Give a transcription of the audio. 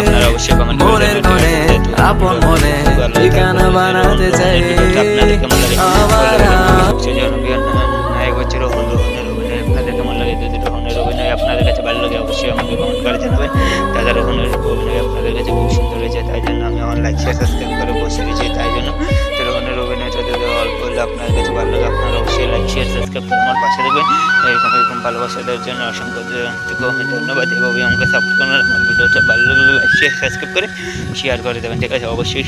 আপনারা অবশ্যই কমেন্ট করে মনের কোণে আপন মনে ঠিকানা বানাতে চাই আপনাদের কেমন লাগে আমার সবচেয়ে জনপ্রিয় নায়ক হচ্ছে রোহন। রোহনের অভিনয় আপনাদের কেমন লাগে? যদি রোহনের অভিনয় আপনাদের কাছে ভালো লাগে অবশ্যই আমাকে কমেন্ট করে জানাবেন। দাদা রোহনের অভিনয় আপনাদের কাছে খুব সুন্দর হয়েছে, তাই জন্য আমি আমার লাইক শেয়ার সাবস্ক্রাইব করে বসে রয়েছি। তাই জন্য তো রোহনের অভিনয়টা যদি অল্প হলে আপনাদের কাছে ভালো লাগে, আপনারা অবশ্যই লাইক শেয়ার সাবস্ক্রাইব করে আমার পাশে দেখবেন। এরকম ভালোবাসা দেওয়ার জন্য অসংখ্য ধন্যবাদ। এভাবে আমাকে সাপোর্ট করার, আমার ভিডিওটা ভালো লাগলে লাইক শেয়ার সাবস্ক্রাইব করে শেয়ার করে দেবেন, ঠিক আছে? অবশ্যই